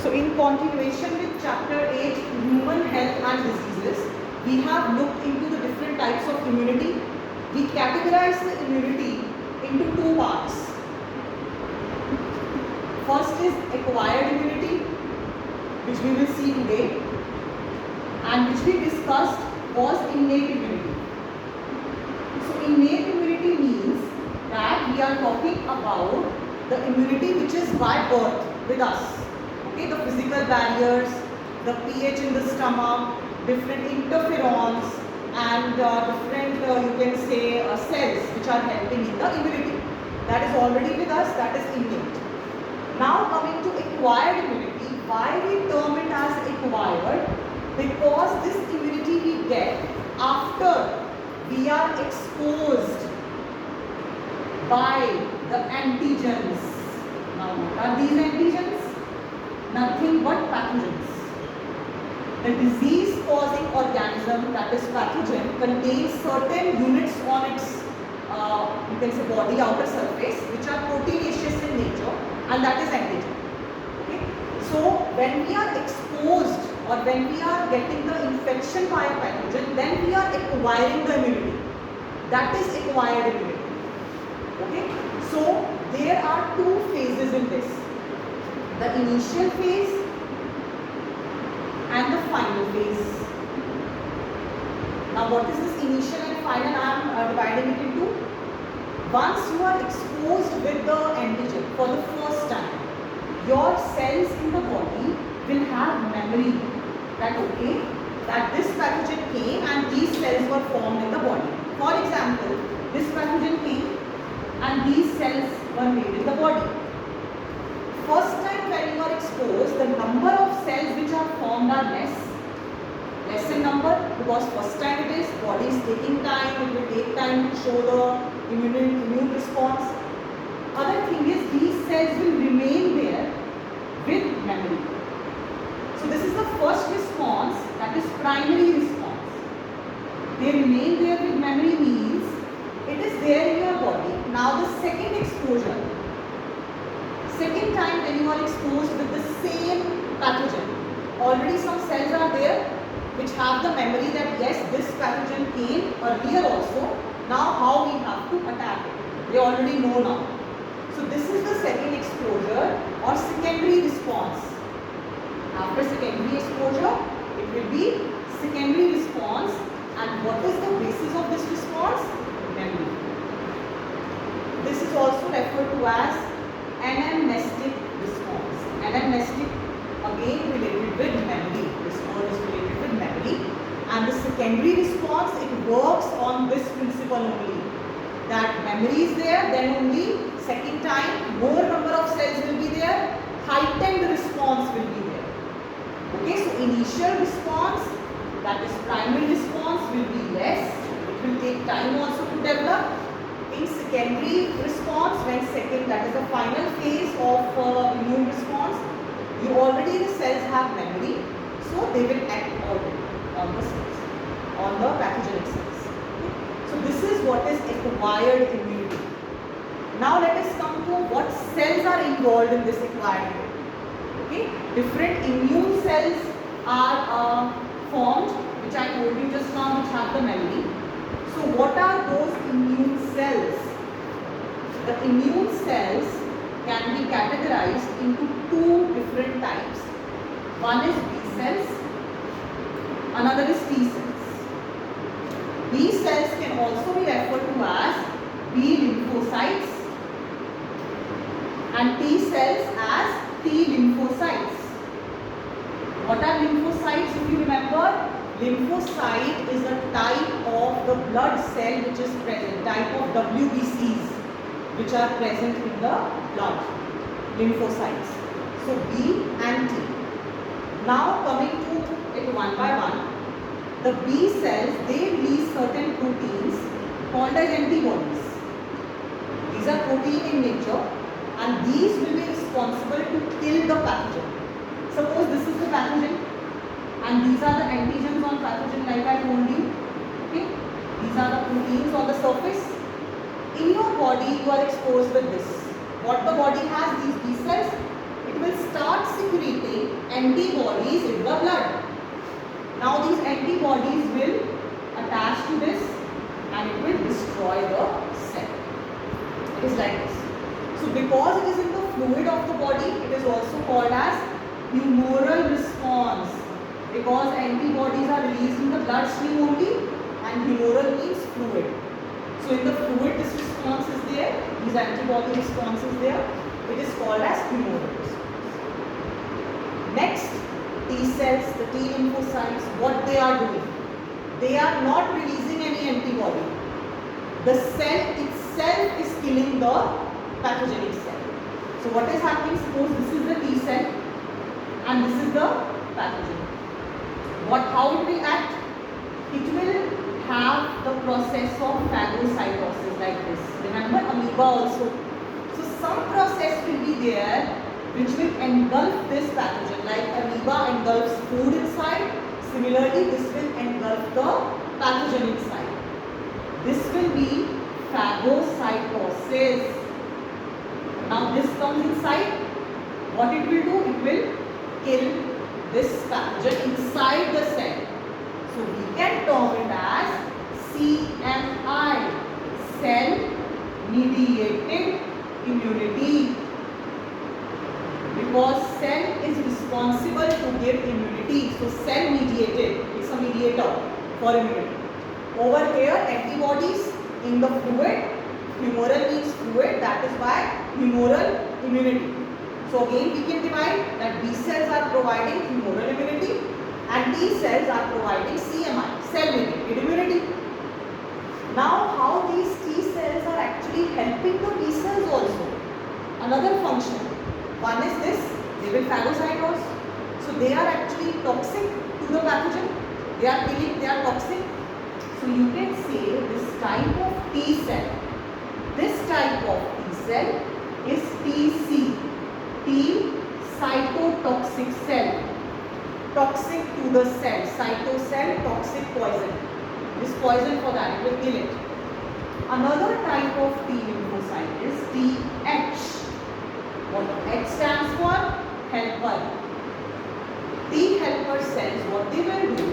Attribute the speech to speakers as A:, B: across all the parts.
A: So in continuation with chapter 8, human health and diseases, we have looked into the different types of immunity. We categorize the immunity into two parts. First is acquired immunity, which we will see today, and which we discussed was innate immunity. So innate immunity means that we are talking about the immunity which is by birth with us. Okay, the physical barriers, the pH in the stomach, different interferons, and different you can say cells which are helping in the immunity. That is already with us, that is innate. Now coming to acquired immunity, why we term it as acquired? Because this immunity we get after we are exposed by the antigens. Now what are these antigens? Nothing but pathogens. The disease causing organism, that is pathogen, contains certain units on its you can say body outer surface which are proteinaceous in nature, and that is antigen. Okay? So when we are exposed or when we are getting the infection by a pathogen, then we are acquiring the immunity. That is acquired immunity. Okay? So there are two phases in this. The initial phase and the final phase. Now what is this initial and final? I am dividing it into. Once you are exposed with the antigen for the first time, your cells in the body will have memory that okay, that this pathogen came and these cells were formed in the body. For example, this pathogen came and these cells were made in the body. First time when you are exposed, the number of cells which are formed are less in number, because first time it is, body is taking time, it will take time to show the immune response. Other thing is these cells will remain there with memory. So this is the first response, that is primary response. They remain there with memory means it is there in your body. Now the second exposure. Second time when you are exposed with the same pathogen, already some cells are there which have the memory that yes, this pathogen came earlier also. Now how we have to attack it. They already know now. So this is the second exposure or secondary response. After secondary exposure, it will be secondary response. And what is the basis of this response? Memory. This is also referred to as anamnestic response. Anamnestic again related with memory. This word is related with memory. And the secondary response, it works on this principle only. That memory is there, then only second time more number of cells will be there, heightened response will be there. Okay, so initial response, that is primary response, will be less. It will take time also to develop. In secondary response, when second, that is the final phase of immune response, you already the cells have memory, so they will act already on the cells, on the pathogenic cells. Okay? So this is what is acquired immunity. Now let us come to what cells are involved in this acquired immunity. Okay? Different immune cells are formed, which I told you just now, which have the memory. So what are those immune cells? The immune cells can be categorized into two different types. One is B cells, another is T cells. B cells can also be referred to as B lymphocytes and T cells as T lymphocytes. What are lymphocytes? If you remember, lymphocyte is a type of the blood cell which is present, type of WBCs which are present in the blood, lymphocytes. So B and T. Now coming to it one by one, the B cells, they release certain proteins called as antibodies. These are protein in nature and these will be responsible to kill the pathogen. Suppose this is the pathogen and these are the antigens on pathogen like I told you. Okay? These are the proteins on the surface. In your body you are exposed with this. What the body has, these B cells, it will start secreting antibodies in the blood. Now these antibodies will attach to this and it will destroy the cell. It is like this. So because it is in the fluid of the body, it is also called as humoral response, because antibodies are released in the bloodstream only and humoral means fluid. So in the fluid this response is there, these antibody response is there, it is called as humoral response. Next, T cells, the T lymphocytes, what they are doing? They are not releasing any antibody. The cell itself is killing the pathogenic cell. So what is happening? Suppose this is the T cell and this is the pathogen. How it will act? It will have the process of phagocytosis like this. Remember amoeba also. So some process will be there which will engulf this pathogen, like amoeba engulfs food inside. Similarly, this will engulf the pathogen inside. This will be phagocytosis. Now this comes inside. What it will do? It will kill this pathogen inside the cell. So we can term it as CMI, cell mediated immunity, because cell is responsible to give immunity. So cell mediated, it's a mediator for immunity. Over here antibodies in the fluid, humoral means fluid, that is why humoral immunity. So again we can divide that B cells are providing humoral immunity and T cells are providing CMI, cell mediated immunity. Now how these T cells are actually helping the B cells also? Another function. One is this, they will phagocytose. So they are actually toxic to the pathogen. They are killing, they are toxic. So you can say this type of T cell, this type of T cell is TC, T cytotoxic cell. Toxic to the cell, cytocell, toxic poison. This poison for that, it will kill it. Another type of T lymphocyte is TH. What H stands for? Helper. T helper cells, what they will do,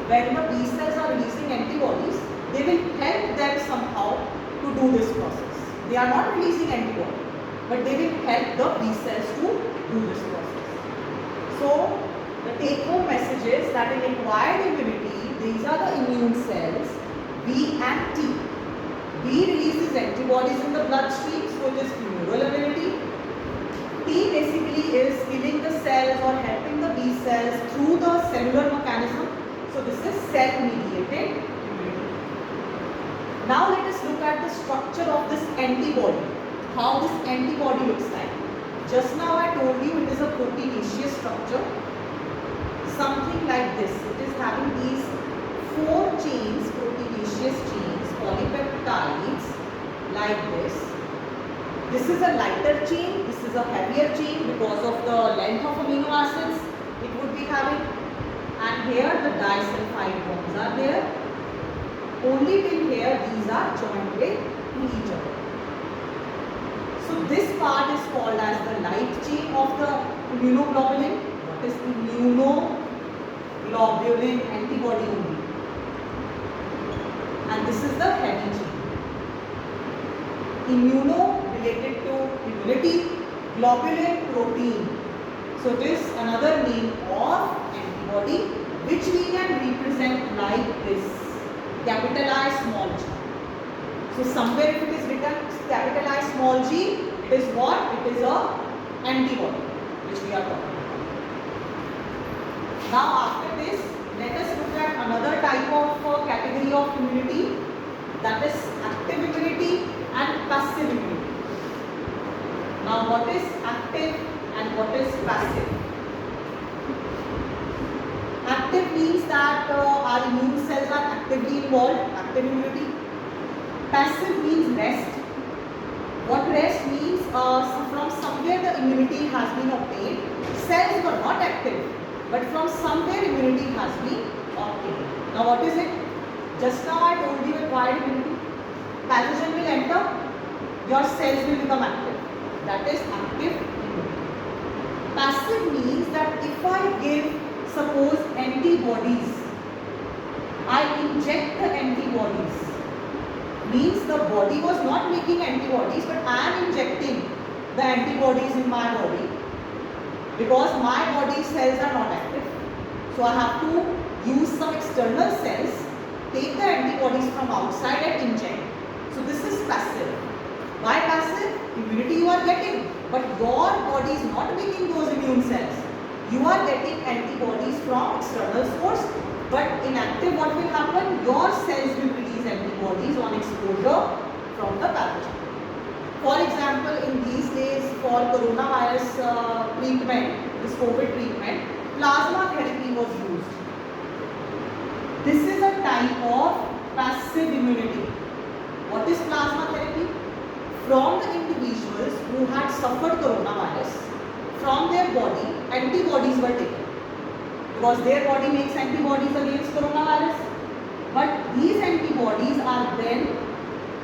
A: when the B cells are releasing antibodies, they will help them somehow to do this process. They are not releasing antibody, but they will help the B cells to do this process. So, the take-home message is that in acquired immunity, these are the immune cells, B and T. B releases antibodies in the bloodstream, so it is humoral immunity. T basically is killing the cells or helping the B cells through the cellular mechanism. So this is cell-mediated immunity. Now let us look at the structure of this antibody. How this antibody looks like. Just now I told you it is a proteinaceous structure. Something like this. It is having these 4 chains, proteinaceous chains, polypeptides like this. This is a lighter chain, this is a heavier chain because of the length of amino acids it would be having. And here the disulfide bonds are there. Only till here these are joined with each other. So this part is called as the light chain of the immunoglobulin. What is immunoglobulin? Antibody only. And this is the heavy chain. Immuno related to immunity, globulin protein. So it is another name of antibody which we can represent like this, capital I small g. So somewhere if it is written capital I small g, it is what? It is a antibody which we are talking about. Now after this, let us look at another type of category of immunity, that is active immunity and passive immunity. Now what is active and what is passive? Active means that our immune cells are actively involved, active immunity. Passive means rest. What rest means? From somewhere the immunity has been obtained. Cells were not active, but from somewhere immunity has been obtained. Now what is it? Just now I told you acquired immunity. Pathogen will enter, your cells will become active. That is active immunity. Passive means that if I give, suppose, antibodies, I inject the antibodies. Means the body was not making antibodies, but I am injecting the antibodies in my body because my body cells are not active. So I have to use some external cells, take the antibodies from outside and inject. So this is passive. Why passive? Immunity you are getting, but your body is not making those immune cells. You are getting antibodies from external source, but in active what will happen? Your cells will release antibodies on exposure from the pathogen. For example, in these days for coronavirus treatment, this COVID treatment, plasma therapy was used. This is a type of passive immunity. What is plasma therapy? From the individuals who had suffered coronavirus, from their body, antibodies were taken. Because their body makes antibodies against coronavirus. But these antibodies are then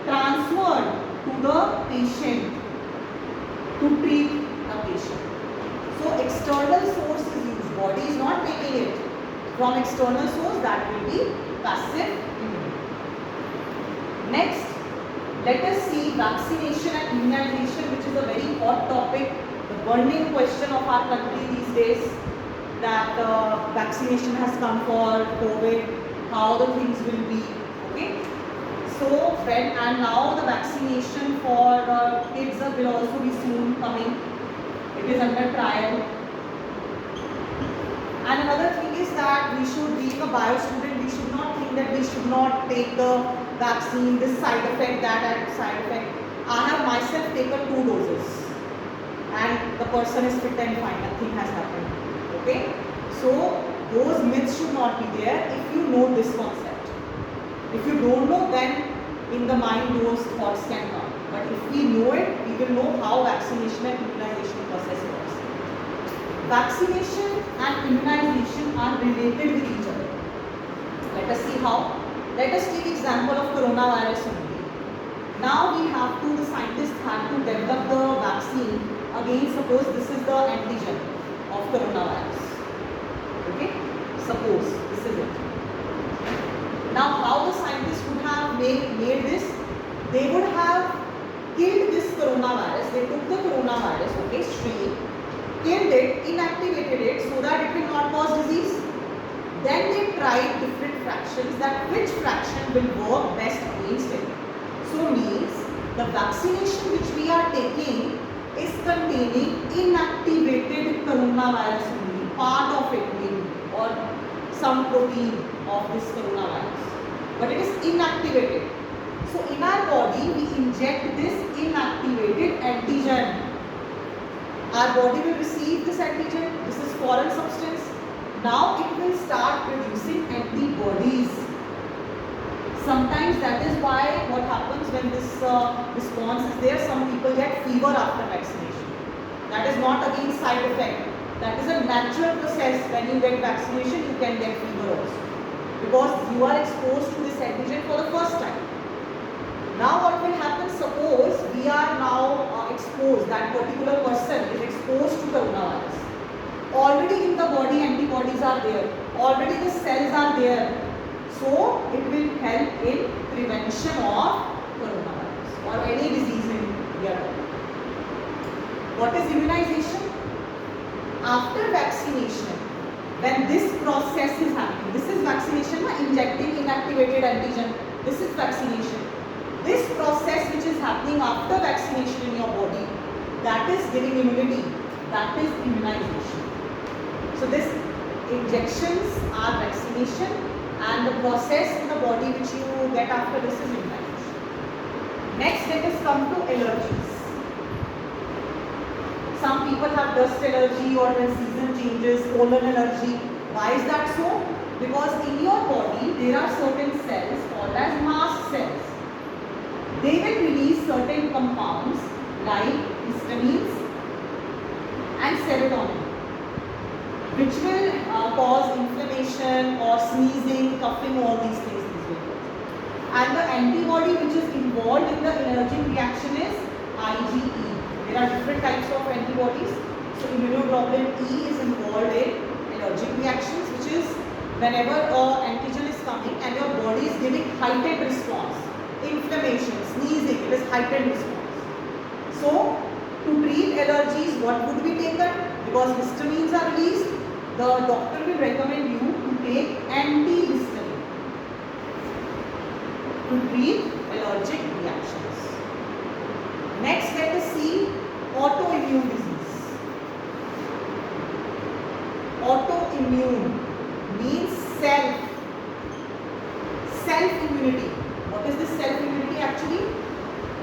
A: transferred to the patient to treat the patient. So external source is used. Body is not making it. From external source, that will be passive immunity. Next, let us see vaccination and immunization, which is a very hot topic, the burning question of our country these days, that vaccination has come for COVID, how the things will be, okay. So and now the vaccination for kids will also be soon coming. It is under trial. And another thing is that we should, being a bio student, we should not think that we should not take the vaccine, this side effect, that side effect. I have myself taken 2 doses and the person is fit and fine, nothing has happened. Okay? So those myths should not be there if you know this concept. If you don't know, then in the mind those thoughts can come. But if we know it, we will know how vaccination and immunization process works. Vaccination and immunization are related with each other. Let us see how. Let us take example of coronavirus only. Now we have to, the scientists have to develop the vaccine against, suppose this is the antigen of coronavirus. Okay? Suppose this is it. Now how the scientists would have made this? They would have killed this coronavirus. They took the coronavirus, okay, strain, killed it, inactivated it so that it will not cause disease. Then they tried different fractions, that which fraction will work best against it. So means the vaccination which we are taking is containing inactivated coronavirus only, part of it maybe, or some protein of this coronavirus. But it is inactivated. So in our body we inject this inactivated antigen. Our body will receive this antigen. This is foreign substance. Now it will start producing antibodies. Sometimes that is why what happens when this response is there, some people get fever after vaccination. That is not against side effect. That is a natural process. When you get vaccination, you can get fever also. Because you are exposed to this antigen for the first time. Now what will happen, suppose we are now exposed, that particular person is exposed to coronavirus. Already in the body antibodies are there, already the cells are there. So it will help in prevention of coronavirus or any disease in your body. What is immunization? After vaccination, when this process is happening, this is vaccination, injecting inactivated antigen, this is vaccination. This process which is happening after vaccination in your body, that is giving immunity, that is immunization. So this injections are vaccination and the process in the body which you get after this is immunization. Next, let us come to allergies. Some people have dust allergy or when season changes, pollen allergy. Why is that so? Because in your body there are certain cells called as mast cells. They will release certain compounds like histamines and serotonin, which will cause inflammation or sneezing, coughing, all these things. And the antibody which is involved in the allergic reaction is IgE. There are different types of antibodies. So immunoglobulin E is involved in allergic reactions, which is whenever antigen is coming and your body is giving heightened response, inflammation, sneezing, it is heightened response. So to treat allergies, what would be taken? Because histamines are released, the doctor will recommend you to take antihistamine to treat allergic reactions. Next, let us see autoimmune disease. Autoimmune means self-immunity. What is this self-immunity actually?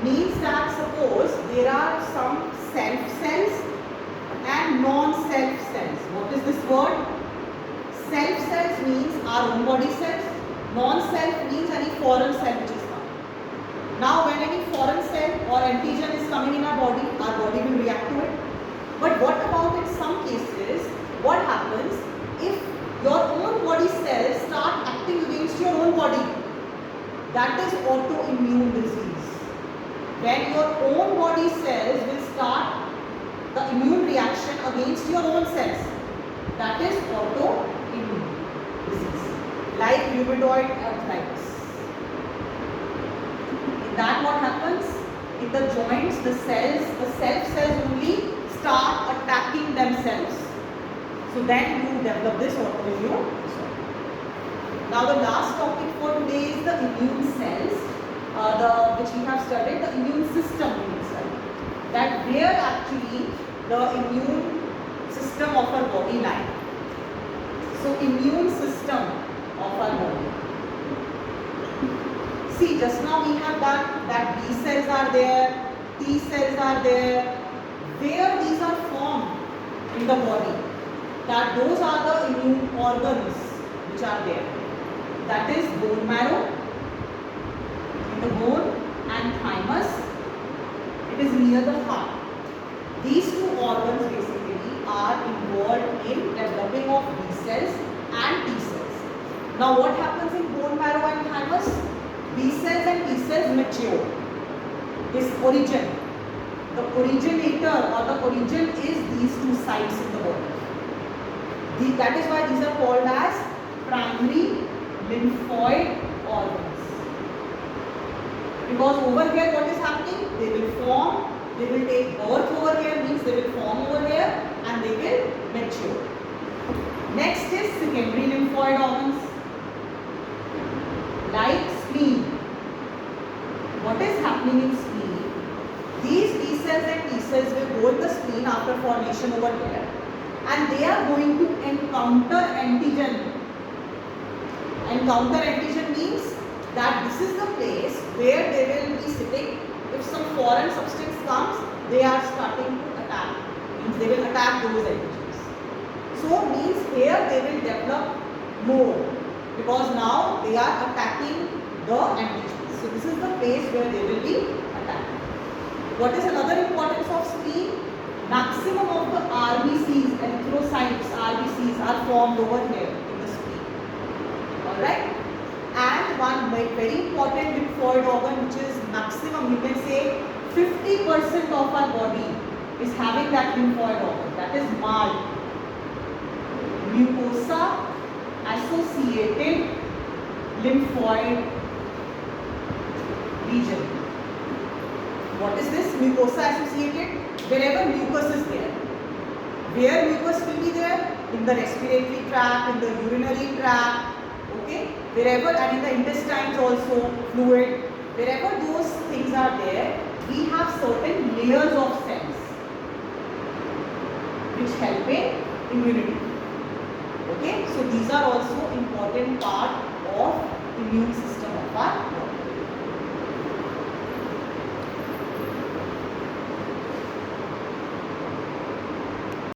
A: Means that suppose there are some self cells and non-self cells. What is this word? Self cells means our own body cells. Non-self means any foreign cell which is coming. Now when any foreign cell or antigen is coming in our body will react to it. But what about in some cases, what happens if your own body cells start acting against your own body? That is autoimmune disease. When your own body cells will start the immune reaction against your own cells. That is autoimmune disease. Like rheumatoid arthritis. In that what happens? In the joints, the self cells only start attacking themselves. So then you develop this autoimmune disorder. Now the last topic for today is the immune cells, which we have studied, the immune system we will study. That where actually the immune system of our body lies. So immune system of our body. See, just now we have done that B cells are there, T cells are there. Where these are formed in the body, that those are the immune organs which are there. That is bone marrow, in the bone, and thymus. It is near the heart. These two organs basically are involved in developing of B cells and T cells. Now what happens in bone marrow and thymus? B cells and T cells mature. This origin, the originator or the origin is these two sites in the body. That is why these are called as primary lymphoid organs. Because over here what is happening? They will form, they will take birth over here, means they will form over here and they will mature. Next is secondary lymphoid organs like spleen. What is happening in spleen? These B cells and T cells will go in the spleen after formation over here and they are going to encounter antigen. Encounter antigen means that this is the place where they will be sitting. If some foreign substance comes, they are starting to attack. Means they will attack those antigens. So means here they will develop more because now they are attacking the antigens. So this is the place where they will be attacking. What is another importance of spleen? Maximum of the RBCs, erythrocytes, RBCs are formed over here in the spleen. Alright? And one very important lymphoid organ which is maximum, you can say 50% of our body is having that lymphoid organ. That is MALT. Mucosa associated lymphoid region. What is this? Mucosa associated? Wherever mucus is there. Where mucus will be there? In the respiratory tract, in the urinary tract, okay? Wherever, and in the intestines also, fluid. Wherever those things are there, we have certain layers of cells which help in immunity. Okay? So these are also important part of immune system.